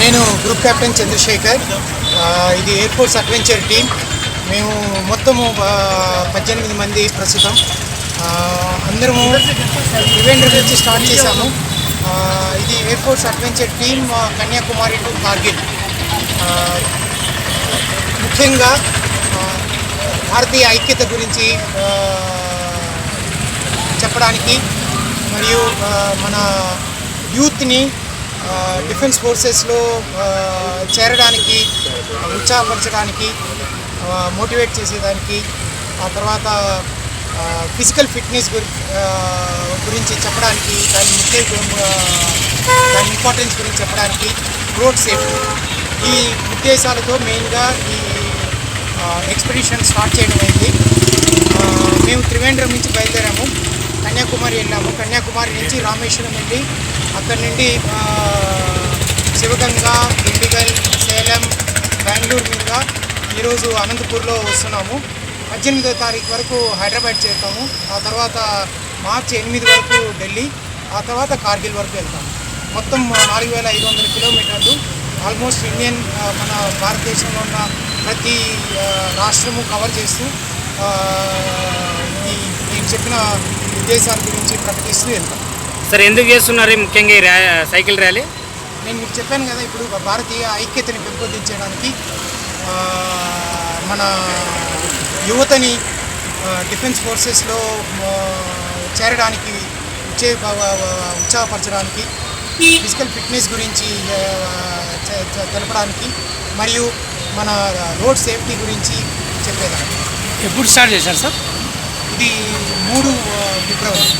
నేను group captain Chandrasekhar. ఇది air force adventure team. మేము మొత్తము 18 మంది ప్రస్తుతం. అందరము త్రివేంద్రం నుంచి స్టార్ట్ చేశాము. ఇది air force adventure team Kanyakumari to Kargil. ముఖ్యంగా భారతీయ ఐక్యత గురించి చెప్పడానికి మరియు మన యూత్ని డిఫెన్స్ ఫోర్సెస్లో చేరడానికి ఉత్సాహపరచడానికి మోటివేట్ చేసేదానికి, ఆ తర్వాత ఫిజికల్ ఫిట్నెస్ గురించి చెప్పడానికి, దాని ఇంపార్టెన్స్ గురించి చెప్పడానికి, రోడ్ సేఫ్టీ, ఈ ఉద్దేశాలతో మెయిన్గా ఈ ఎక్స్పెడిషన్ స్టార్ట్ చేయడం అయింది. మేము త్రివేంద్రం నుంచి బయలుదేరాము, కన్యాకుమారి వెళ్ళాము. కన్యాకుమారి నుంచి రామేశ్వరం వెళ్ళి అక్కడి నుండి శివగంగా, దిండిగల్, సేలం, బెంగళూరు మీదుగా ఈరోజు అనంతపూర్లో వస్తున్నాము. 18వ తారీఖు వరకు హైదరాబాద్ చేరుతాము. ఆ తర్వాత మార్చి 8 వరకు ఢిల్లీ, ఆ తర్వాత కార్గిల్ వరకు వెళ్తాము. మొత్తం 4500 కిలోమీటర్లు. ఆల్మోస్ట్ ఇండియన్ మన భారతదేశంలో ఉన్న ప్రతి రాష్ట్రము కవర్ చేస్తూ నేను చెప్పిన ఉద్దేశాల గురించి ప్రకటిస్తూ వెళ్తాం. సార్, ఎందుకు చేస్తున్నారు ముఖ్యంగా ఈ సైకిల్ ర్యాలీ? నేను మీకు చెప్పాను కదా, ఇప్పుడు భారతీయ ఐక్యతని పెంపొందించడానికి, మన యువతని డిఫెన్స్ ఫోర్సెస్లో చేరడానికి ఉత్సాహపరచడానికి, ఫిజికల్ ఫిట్నెస్ గురించి తెలపడానికి, మరియు మన రోడ్ సేఫ్టీ గురించి చెప్పేదానికి. ఎప్పుడు స్టార్ట్ చేశారు సార్? ఇది 3 ఫిబ్రవరి.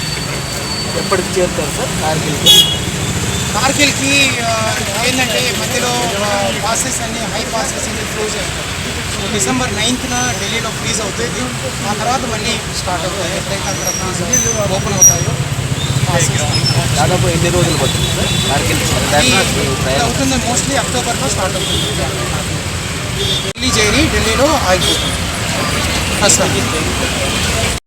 ఎప్పటికి చేరుతారు సార్ కార్గిల్కి? ఏంటంటే మధ్యలో పాసెస్ అన్ని, హై పాసెస్ అన్ని క్లోజ్ అవుతాయి. సో డిసెంబర్ 9th ఢిల్లీలో ఫ్రీజ్ అవుతుంది. ఆ తర్వాత మళ్ళీ స్టార్ట్ అవుతాయి. ఎప్పుడైతే అక్కడ ఫ్రీజ్ ఓపెన్ అవుతాయో దాదాపు ఎన్ని రోజులు పడుతుంది సార్ కార్గిల్? అవుతుంది, మోస్ట్లీ అక్టోబర్లో స్టార్ట్ అవుతుంది. ఢిల్లీ చేరి ఢిల్లీలో ఆగిపోతుంది.